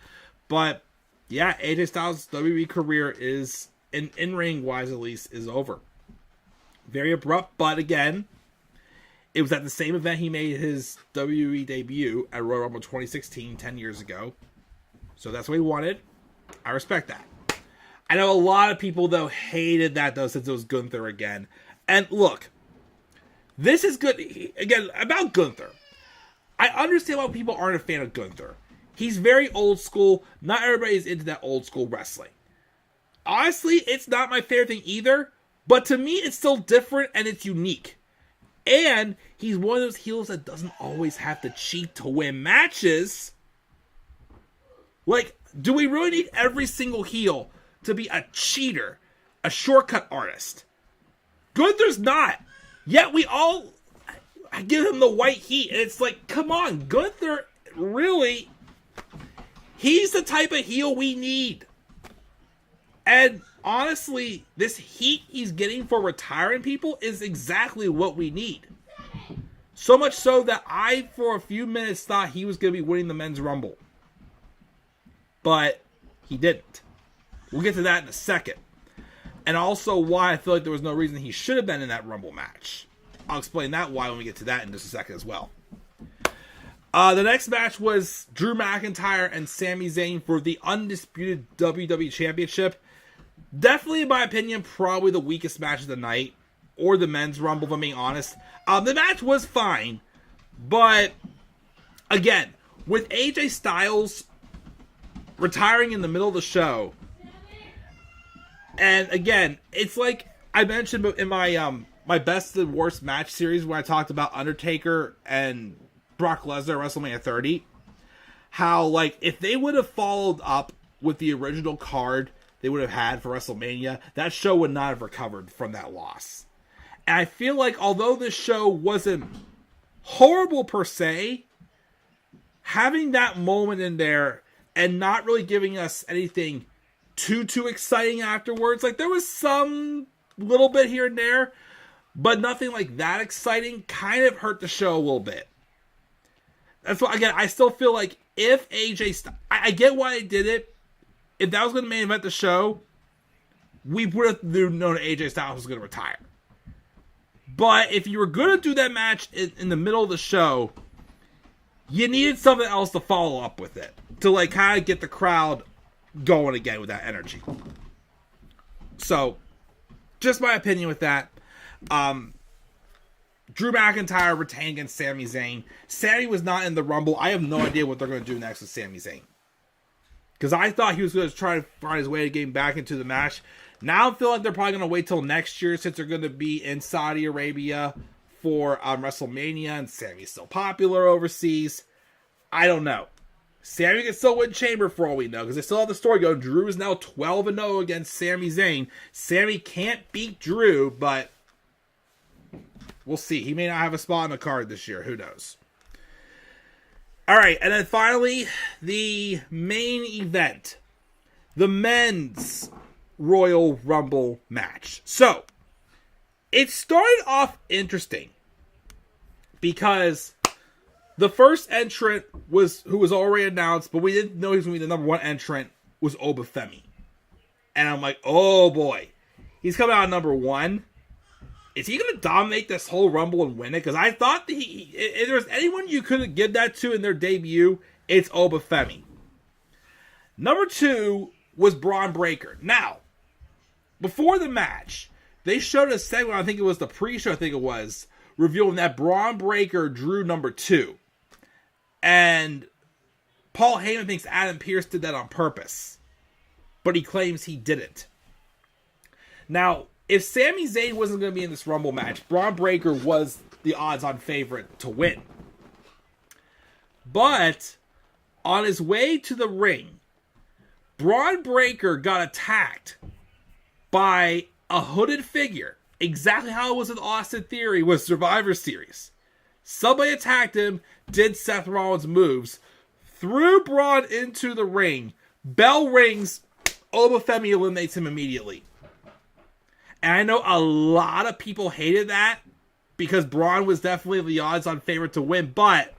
But, yeah, AJ Styles' WWE career is, in-ring wise at least, is over. Very abrupt, but again, it was at the same event he made his WWE debut at Royal Rumble 2016, 10 years ago. So that's what he wanted. I respect that. I know a lot of people, though, hated that, though, since it was Gunther again. And look, this is good. Again, about Gunther. I understand why people aren't a fan of Gunther. He's very old school. Not everybody's into that old school wrestling. Honestly, it's not my favorite thing either. But to me, it's still different and it's unique. And he's one of those heels that doesn't always have to cheat to win matches. Do we really need every single heel to be a cheater, a shortcut artist? Gunther's not. Yet I give him the white heat. And it's come on, Gunther, really, he's the type of heel we need. And honestly, this heat he's getting for retiring people is exactly what we need. So much so that I, for a few minutes, thought he was going to be winning the Men's Rumble. But he didn't. We'll get to that in a second. And also why I feel like there was no reason he should have been in that Rumble match. I'll explain that why when we get to that in just a second as well. The next match was Drew McIntyre and Sami Zayn for the Undisputed WWE Championship. Definitely, in my opinion, probably the weakest match of the night. Or the Men's Rumble, if I'm being honest. The match was fine. But, again, with AJ Styles retiring in the middle of the show, and again, it's like I mentioned in my my best and worst match series when I talked about Undertaker and Brock Lesnar at WrestleMania 30, how if they would have followed up with the original card they would have had for WrestleMania, that show would not have recovered from that loss. And I feel like although this show wasn't horrible per se, having that moment in there and not really giving us anything too exciting afterwards. There was some little bit here and there, but nothing that exciting, kind of hurt the show a little bit. That's why, again, I still feel like if AJ I get why they did it. If that was going to main event the show, we would have known AJ Styles was going to retire. But if you were going to do that match in the middle of the show, you needed something else to follow up with it. to like kind of get the crowd going again with that energy. So, just my opinion with that. Drew McIntyre retained against Sami Zayn. Sami was not in the Rumble. I have no idea what they're going to do next with Sami Zayn. Because I thought he was going to try to find his way to getting back into the match. Now I feel like they're probably going to wait till next year since they're going to be in Saudi Arabia for WrestleMania, and Sami's still popular overseas. I don't know. Sami can still win Chamber for all we know, because they still have the story going. Drew is now 12-0 against Sami Zayn. Sami can't beat Drew, but we'll see. He may not have a spot on the card this year. Who knows? All right, and then finally, the main event. The men's Royal Rumble match. So, it started off interesting because the first entrant who was already announced, but we didn't know he was going to be the number one entrant, was Femi. And I'm like, oh boy, he's coming out at number one. Is he going to dominate this whole Rumble and win it? Because I thought that if there's anyone you could give that to in their debut, it's Femi. Number two was Bron Breakker. Now, before the match, they showed a segment, I think it was the pre-show, revealing that Bron Breakker drew number two. And Paul Heyman thinks Adam Pearce did that on purpose. But he claims he didn't. Now, if Sami Zayn wasn't going to be in this Rumble match, Bron Breakker was the odds-on favorite to win. But, on his way to the ring, Bron Breakker got attacked by a hooded figure. Exactly how it was with Austin Theory with Survivor Series. Somebody attacked him, did Seth Rollins moves, threw Braun into the ring. Bell rings, Femi eliminates him immediately. And I know a lot of people hated that because Braun was definitely the odds-on favorite to win, but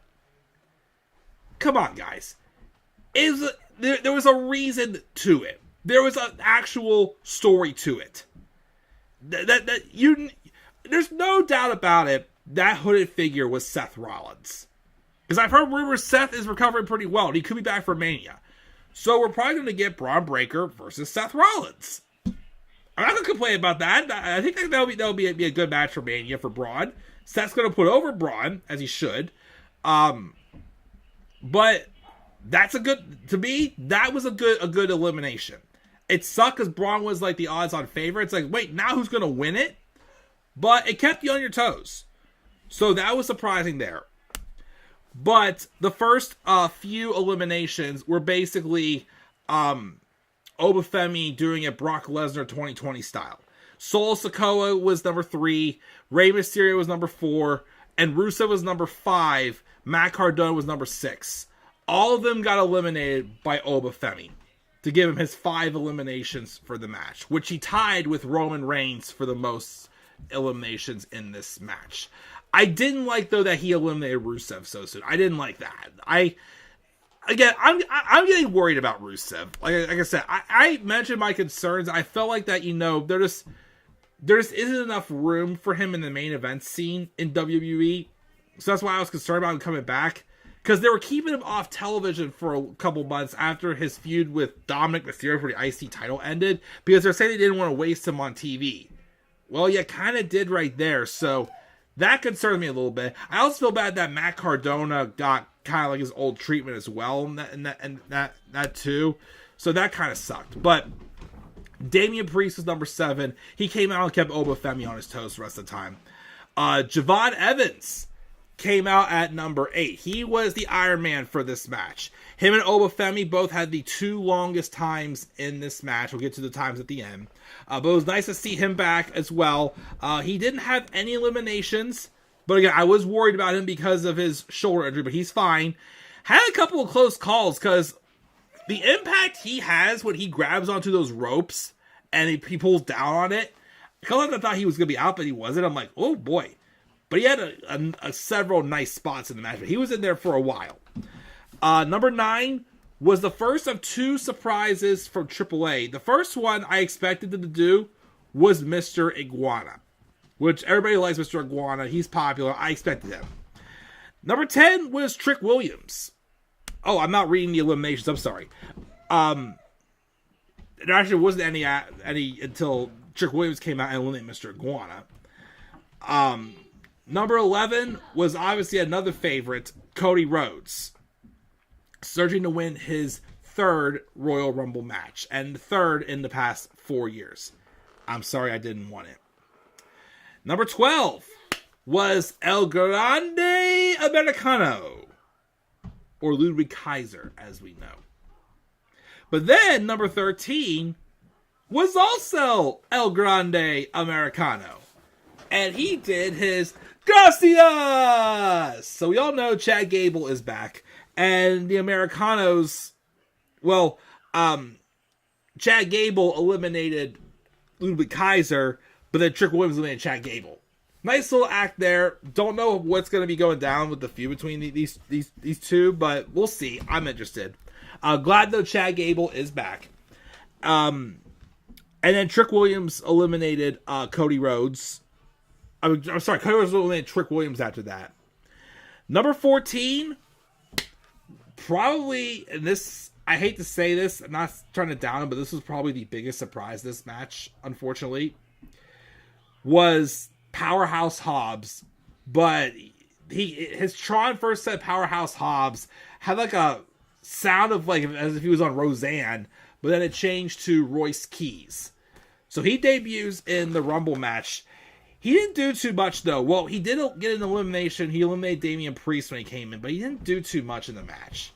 come on, guys. There was a reason to it. There was an actual story to it. There's no doubt about it. That hooded figure was Seth Rollins. Because I've heard rumors Seth is recovering pretty well, and he could be back for Mania. So we're probably going to get Bron Breakker versus Seth Rollins. I'm not going to complain about that. I think that'll be a good match for Mania for Braun. Seth's going to put over Braun, as he should. But that's to me, that was a good elimination. It sucked because Braun was like the odds-on favorite. It's like, wait, now who's going to win it? But it kept you on your toes. So that was surprising there. But the first few eliminations were basically Femi doing it Brock Lesnar 2020 style. Solo Sikoa was number 3, Rey Mysterio was number 4, and Ruca was number 5. Matt Cardona was number 6. All of them got eliminated by Femi to give him his 5 eliminations for the match, which he tied with Roman Reigns for the most eliminations in this match. I didn't like, though, that he eliminated Rusev so soon. I didn't like that. I'm getting worried about Rusev. Like I said, I mentioned my concerns. I felt like that, there just isn't enough room for him in the main event scene in WWE. So that's why I was concerned about him coming back. Because they were keeping him off television for a couple months after his feud with Dominic Mysterio for the IC title ended. Because they're saying they didn't want to waste him on TV. Well, you kind of did right there. So that concerns me a little bit. I also feel bad that Matt Cardona got kind of like his old treatment as well, and that too. So that kind of sucked. But Damian Priest was number 7. He came out and kept Femi on his toes the rest of the time. Javon Evans came out at number 8. He was the Iron Man for this match. Him and Femi both had the 2 longest times in this match. We'll get to the times at the end. But it was nice to see him back as well. He didn't have any eliminations. But again, I was worried about him because of his shoulder injury, but he's fine. Had a couple of close calls because the impact he has when he grabs onto those ropes and he pulls down on it. I thought he was going to be out, but he wasn't. I'm like, oh boy. But he had several nice spots in the match, but he was in there for a while. Number 9 was the first of 2 surprises from AAA. The first one I expected them to do was Mr. Iguana, which everybody likes Mr. Iguana. He's popular. I expected him. Number 10 was Trick Williams. Oh, I'm not reading the eliminations. I'm sorry. There actually wasn't any until Trick Williams came out and eliminated Mr. Iguana. Number 11 was obviously another favorite, Cody Rhodes, surging to win his third Royal Rumble match and third in the past 4 years. I'm sorry I didn't want it. Number 12 was El Grande Americano, or Ludwig Kaiser, as we know. But then, number 13 was also El Grande Americano. And he did his Gracias! So we all know Chad Gable is back. And the Americanos, well, Chad Gable eliminated Ludwig Kaiser, but then Trick Williams eliminated Chad Gable. Nice little act there. Don't know what's going to be going down with the feud between these two, but we'll see. I'm interested. Glad though Chad Gable is back. And then Trick Williams eliminated Cody Rhodes. I'm sorry, Cody Rhodes eliminated Trick Williams after that. Number 14, probably, and this, I hate to say this, I'm not trying to down him, but this was probably the biggest surprise this match, unfortunately, was Powerhouse Hobbs. But his Tron first set Powerhouse Hobbs had like a sound of like as if he was on Roseanne, but then it changed to Royce Keys. So he debuts in the Rumble match. He didn't do too much though. Well, he did get an elimination. He eliminated Damian Priest when he came in, but he didn't do too much in the match.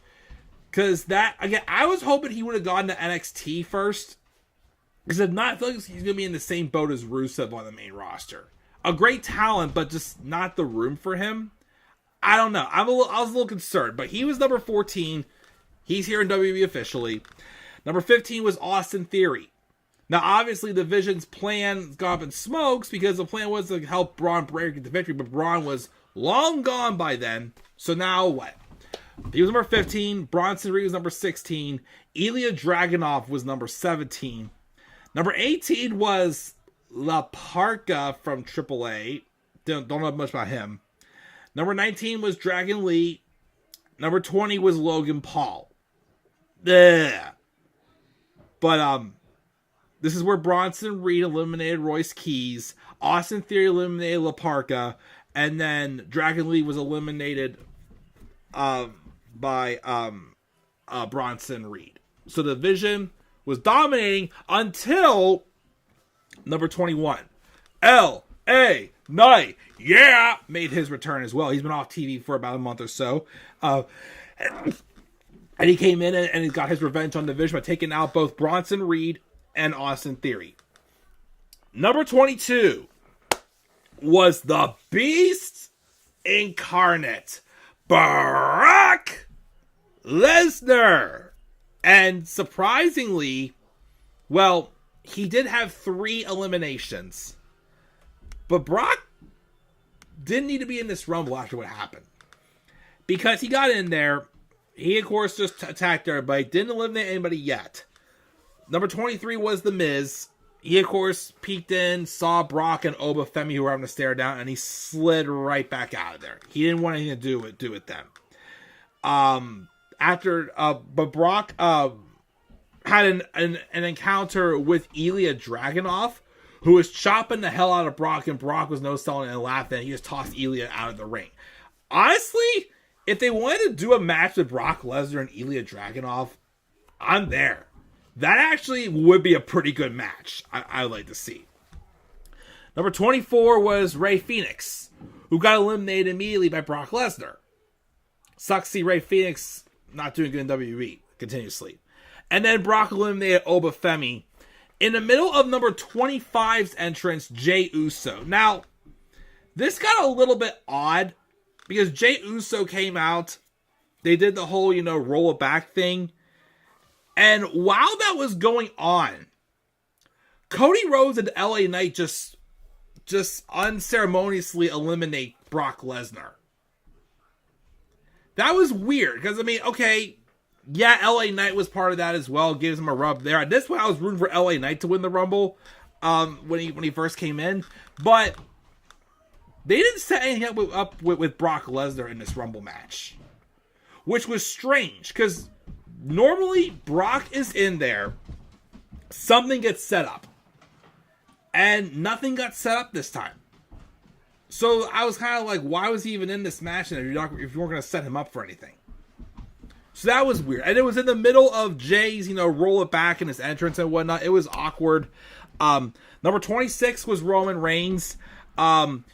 Because that, again, I was hoping he would have gone to NXT first. Because if not, I feel like he's going to be in the same boat as Rusev on the main roster. A great talent, but just not the room for him. I don't know. I was a little concerned, but he was number 14. He's here in WWE officially. Number 15 was Austin Theory. Now, obviously, the Vision's plan got up in smokes because the plan was to help Bron Breakker get the victory, but Bron was long gone by then. So now what? He was number 15. Bronson Reed was number 16. Ilya Dragunov was number 17. Number 18 was La Parka from AAA. Don't know much about him. Number 19 was Dragon Lee. Number 20 was Logan Paul. Ugh. But this is where Bronson Reed eliminated Royce Keys. Austin Theory eliminated La Parka. And then Dragon Lee was eliminated by Bronson Reed. So the Vision was dominating until number 21. L.A. Knight, yeah, made his return as well. He's been off TV for about a month or so. And he came in and he got his revenge on the Vision by taking out both Bronson Reed and Austin Theory. Number 22 was the Beast Incarnate, Brock Lesnar. And surprisingly, well, he did have 3 eliminations. But Brock didn't need to be in this Rumble after what happened. Because he got in there, he of course just attacked everybody, didn't eliminate anybody yet. Number 23 was The Miz. He of course peeked in, saw Brock and Oba Femi who were having to stare down, and he slid right back out of there. He didn't want anything to do with them. But Brock had an encounter with Ilya Dragunov, who was chopping the hell out of Brock, and Brock was no selling and laughing, and he just tossed Ilya out of the ring. Honestly, if they wanted to do a match with Brock Lesnar and Ilya Dragunov, I'm there. That actually would be a pretty good match. I would like to see. Number 24 was Rey Fenix, who got eliminated immediately by Brock Lesnar. Sucks to see Rey Fenix not doing good in WWE continuously. And then Brock eliminated Oba Femi in the middle of number 25's entrance, Jey Uso. Now, this got a little bit odd because Jey Uso came out. They did the whole, roll it back thing. And while that was going on, Cody Rhodes and LA Knight just unceremoniously eliminate Brock Lesnar. That was weird because, okay, yeah, LA Knight was part of that as well. Gives him a rub there. At this point, I was rooting for LA Knight to win the Rumble when he first came in. But they didn't set anything up with Brock Lesnar in this Rumble match. which was strange because normally Brock is in there, something gets set up, and nothing got set up this time. So I was kind of like, why was he even in this match? And if you weren't going to set him up for anything. So that was weird. And it was in the middle of Jay's, roll it back in his entrance and whatnot. It was awkward. Number 26 was Roman Reigns.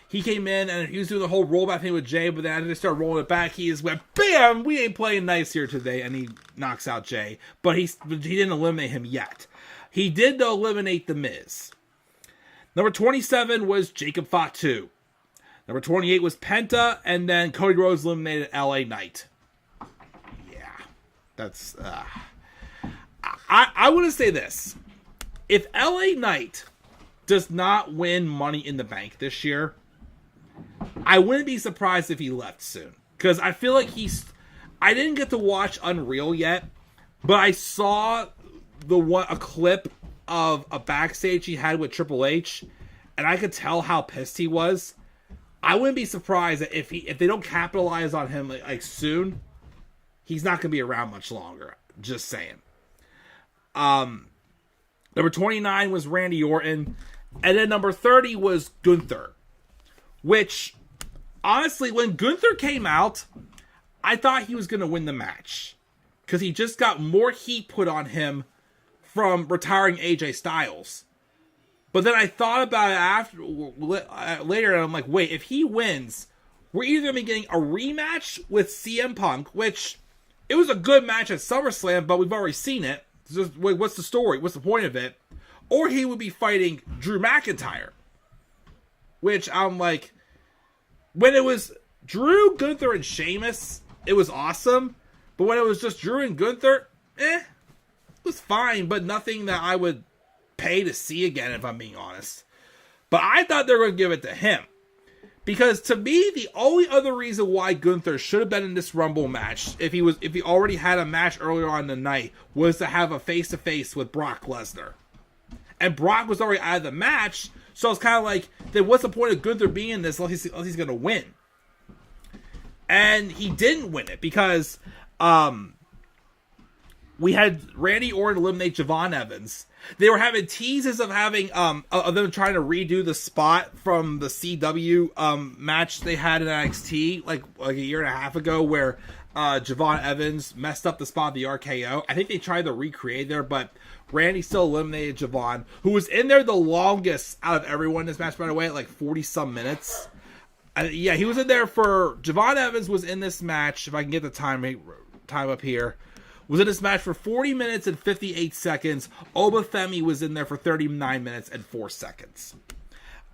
He came in and he was doing the whole rollback thing with Jay, but then after they started rolling it back, he just went, bam, we ain't playing nice here today. And he knocks out Jay. But he didn't eliminate him yet. He did, though, eliminate The Miz. Number 27 was Jacob Fatu. Number 28 was Penta, and then Cody Rhodes eliminated LA Knight. Yeah, that's... I want to say this. If LA Knight does not win Money in the Bank this year, I wouldn't be surprised if he left soon. Because I feel like I didn't get to watch Unreal yet, but I saw a clip of a backstage he had with Triple H, and I could tell how pissed he was. I wouldn't be surprised that if they don't capitalize on him like soon, he's not going to be around much longer. Just saying. Number 29 was Randy Orton, and then number 30 was Gunther. Which, honestly, when Gunther came out, I thought he was going to win the match because he just got more heat put on him from retiring AJ Styles. But then I thought about it later, and I'm like, wait, if he wins, we're either going to be getting a rematch with CM Punk, which it was a good match at SummerSlam, but we've already seen it. It's just, wait, what's the story? What's the point of it? Or he would be fighting Drew McIntyre. Which I'm like, when it was Drew, Gunther, and Sheamus, it was awesome. But when it was just Drew and Gunther, it was fine, but nothing that I would pay to see again, if I'm being honest. But I thought they were going to give it to him. Because to me, the only other reason why Gunther should have been in this Rumble match, if he already had a match earlier on in the night, was to have a face-to-face with Brock Lesnar. And Brock was already out of the match, so it's kind of like, then what's the point of Gunther being in this unless he's going to win? And he didn't win it because we had Randy Orton eliminate Javon Evans. They were having teases of having of them trying to redo the spot from the CW match they had in NXT like a year and a half ago, where Javon Evans messed up the spot of the RKO. I think they tried to recreate there, but Randy still eliminated Javon, who was in there the longest out of everyone in this match, by the way, at like 40-some minutes. Yeah, he was in there for... Javon Evans was in this match, if I can get the time up here, was in this match for 40 minutes and 58 seconds. Femi was in there for 39 minutes and 4 seconds.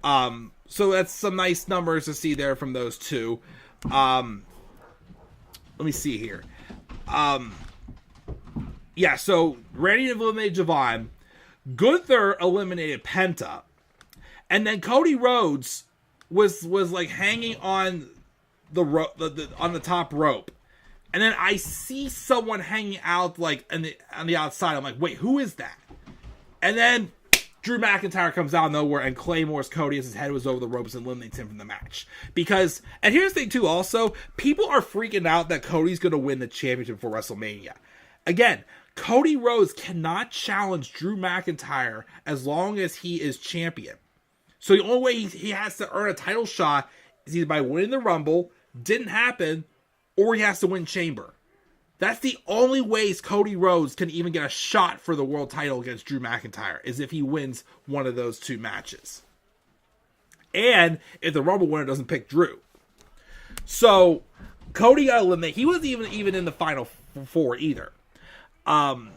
So that's some nice numbers to see there from those two. Let me see here. Yeah, so Randy eliminated Javon. Gunther eliminated Penta. And then Cody Rhodes was like hanging on on the top rope. And then I see someone hanging out like on the outside. I'm like, wait, who is that? And then Drew McIntyre comes out of nowhere and claymores Cody as his head was over the ropes and eliminates him from the match. Because, and here's the thing too also, people are freaking out that Cody's going to win the championship for WrestleMania. Again, Cody Rhodes cannot challenge Drew McIntyre as long as he is champion. So the only way he has to earn a title shot is either by winning the Rumble, didn't happen, or he has to win Chamber. That's the only ways Cody Rhodes can even get a shot for the world title against Drew McIntyre, is if he wins one of those two matches. And if the Rumble winner doesn't pick Drew. So, Cody got eliminated. He wasn't even in the final four either. And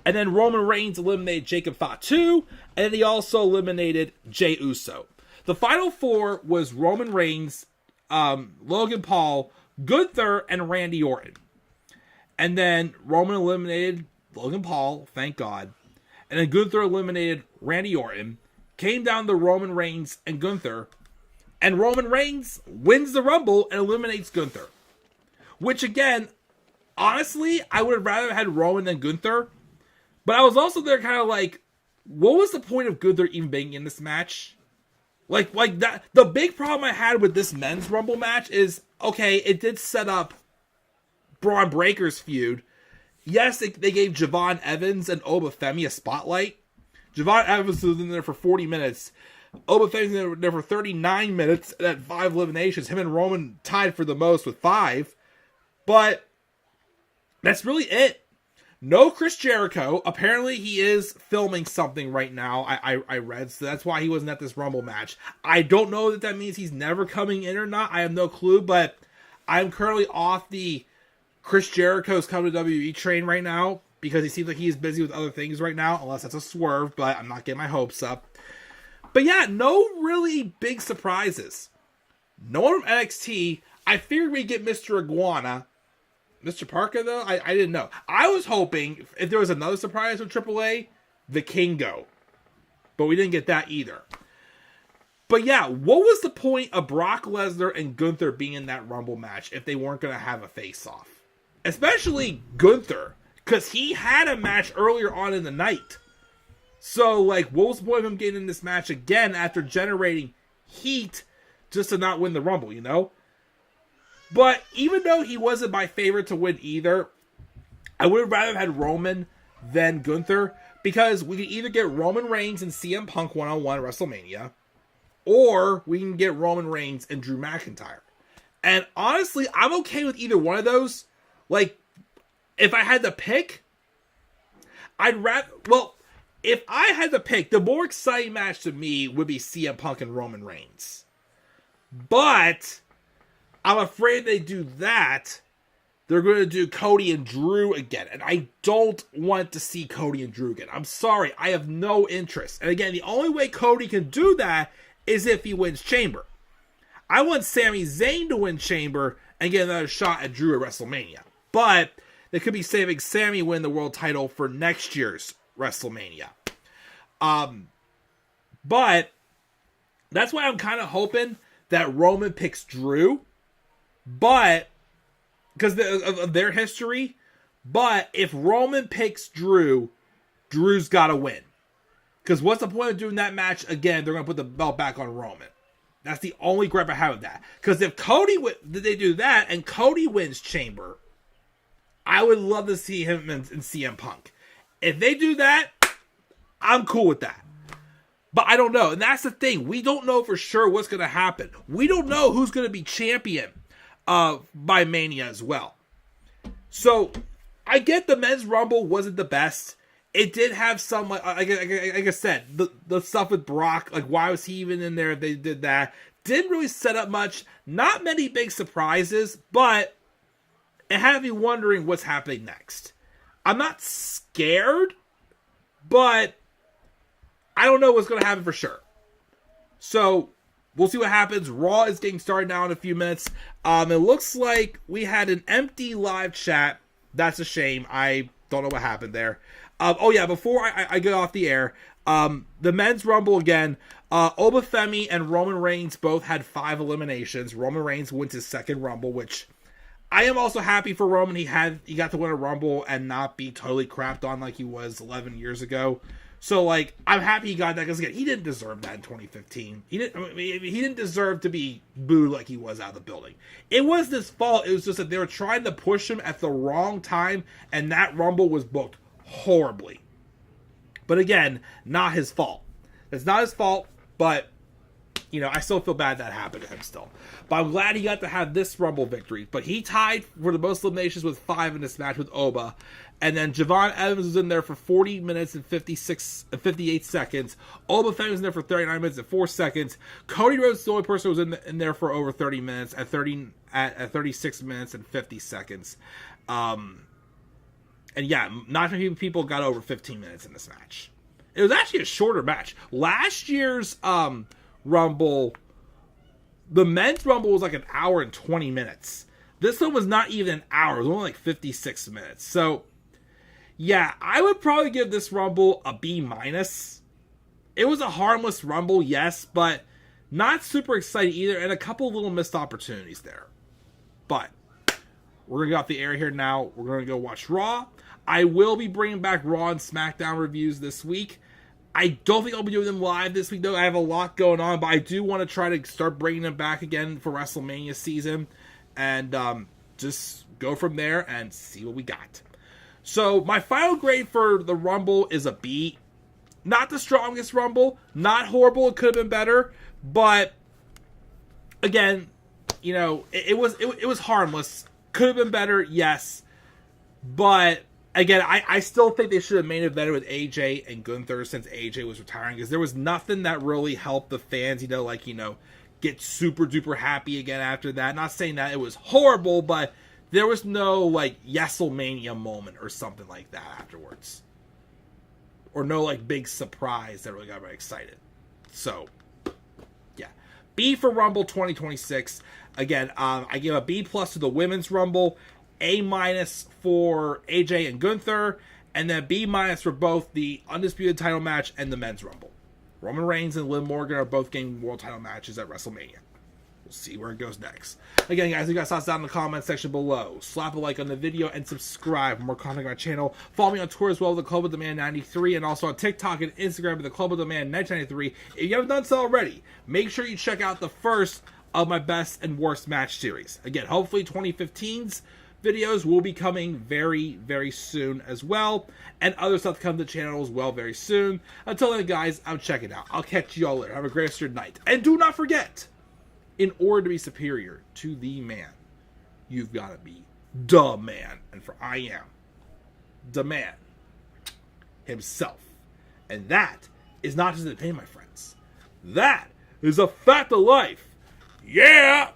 then Roman Reigns eliminated Jacob Fatu, and then he also eliminated Jey Uso. The final four was Roman Reigns, Logan Paul, Gunther, and Randy Orton. And then Roman eliminated Logan Paul, thank God. And then Gunther eliminated Randy Orton. Came down to Roman Reigns and Gunther. And Roman Reigns wins the Rumble and eliminates Gunther. Which again, honestly, I would have rather had Roman than Gunther. But I was also there kind of like, what was the point of Gunther even being in this match? Like that. The big problem I had with this men's Rumble match is, okay, it did set up Braun Breaker's feud. Yes, they gave Javon Evans and Oba Femi a spotlight. Javon Evans was in there for 40 minutes. Oba Femi's in there for 39 minutes at 5 eliminations. Him and Roman tied for the most with 5. But that's really it. No Chris Jericho. Apparently he is filming something right now, I read, so that's why he wasn't at this Rumble match. I don't know if that means he's never coming in or not. I have no clue, but I'm currently off the Chris Jericho's coming to WWE train right now because he seems like he's busy with other things right now, unless that's a swerve, but I'm not getting my hopes up. But yeah, no really big surprises. No one from NXT. I figured we'd get Mr. Iguana. Mr. Parker, though, I didn't know. I was hoping, if there was another surprise from AAA, the Kingo. But we didn't get that either. But yeah, what was the point of Brock Lesnar and Gunther being in that Rumble match if they weren't going to have a face-off? Especially Gunther, because he had a match earlier on in the night. So, like, what was the point of him getting in this match again after generating heat just to not win the Rumble, you know? But even though he wasn't my favorite to win either, I would have rather had Roman than Gunther, because we could either get Roman Reigns and CM Punk one-on-one at WrestleMania, or we can get Roman Reigns and Drew McIntyre. And honestly, I'm okay with either one of those. Like, if I had to pick, I'd rather... Well, if I had to pick, the more exciting match to me would be CM Punk and Roman Reigns. But I'm afraid they do that, they're going to do Cody and Drew again. And I don't want to see Cody and Drew again. I'm sorry. I have no interest. And again, the only way Cody can do that is if he wins Chamber. I want Sami Zayn to win Chamber and get another shot at Drew at WrestleMania. But they could be saving Sami win the world title for next year's WrestleMania. But that's why I'm kind of hoping that Roman picks Drew. But, because of their history, but if Roman picks Drew, Drew's got to win. Because what's the point of doing that match again? They're going to put the belt back on Roman. That's the only gripe I have with that. Because if they do that and Cody wins Chamber, I would love to see him in CM Punk. If they do that, I'm cool with that. But I don't know. And that's the thing. We don't know for sure what's going to happen. We don't know who's going to be champion by Mania as well. So, I get the Men's Rumble wasn't the best. It did have some, like I said, the stuff with Brock, like why was he even in there if they did that? Didn't really set up much. Not many big surprises, but it had me wondering what's happening next. I'm not scared, but I don't know what's going to happen for sure. So, we'll see what happens. Raw is getting started now in a few minutes. It looks like we had an empty live chat. That's a shame. I don't know what happened there. Before I get off the air, the Men's Rumble again. Oba Femi and Roman Reigns both had 5 eliminations. Roman Reigns wins his second Rumble, which I am also happy for Roman. He got to win a Rumble and not be totally crapped on like he was 11 years ago. So, like, I'm happy he got that, because, again, he didn't deserve that in 2015. He didn't deserve to be booed like he was out of the building. It wasn't his fault. It was just that they were trying to push him at the wrong time, and that Rumble was booked horribly. But, again, not his fault. It's not his fault, but, you know, I still feel bad that happened to him still. But I'm glad he got to have this Rumble victory. But he tied for the most eliminations with 5 in this match with Oba. And then Javon Evans was in there for 40 minutes and 58 seconds. Oba Femi was in there for 39 minutes and 4 seconds. Cody Rhodes is the only person who was in there for over 30 minutes at 36 minutes and 50 seconds. And yeah, not many people got over 15 minutes in this match. It was actually a shorter match. Last year's Rumble, the Men's Rumble was like an hour and 20 minutes. This one was not even an hour. It was only like 56 minutes. So, yeah, I would probably give this Rumble a B-. It was a harmless Rumble, yes, but not super exciting either, and a couple little missed opportunities there. But we're going to get off the air here now. We're going to go watch Raw. I will be bringing back Raw and SmackDown reviews this week. I don't think I'll be doing them live this week, though. I have a lot going on, but I do want to try to start bringing them back again for WrestleMania season. And go from there and see what we got. So my final grade for the Rumble is a B. Not the strongest Rumble, not horrible. It could have been better, but again, you know, it was harmless. Could have been better, yes, but again, I still think they should have main evented with AJ and Gunther since AJ was retiring, because there was nothing that really helped the fans, you know, like, you know, get super duper happy again after that. Not saying that it was horrible, but there was no like Yeselmania moment or something like that afterwards. Or no, like, big surprise that really got me excited. So, yeah. B for Rumble 2026. Again, I give a B+ to the Women's Rumble, A- for AJ and Gunther, and then B- for both the Undisputed title match and the Men's Rumble. Roman Reigns and Liv Morgan are both getting world title matches at WrestleMania. We'll see where it goes next. Again, guys, you guys thoughts down in the comment section below. Slap a like on the video and subscribe for more content on my channel. Follow me on Twitter as well, The Club of the Man 93, and also on TikTok and Instagram, The Club of the Man 1993. If you haven't done so already, make sure you check out the first of my best and worst match series. Again, hopefully 2015's videos will be coming very, very soon as well, and other stuff to come to the channel as well very soon. Until then, guys, I'm checking out. I'll catch you all later. Have a great rest of your night. And do not forget, in order to be superior to the man, you've got to be the man. And for I am the man himself. And that is not just an opinion, my friends. That is a fact of life. Yeah!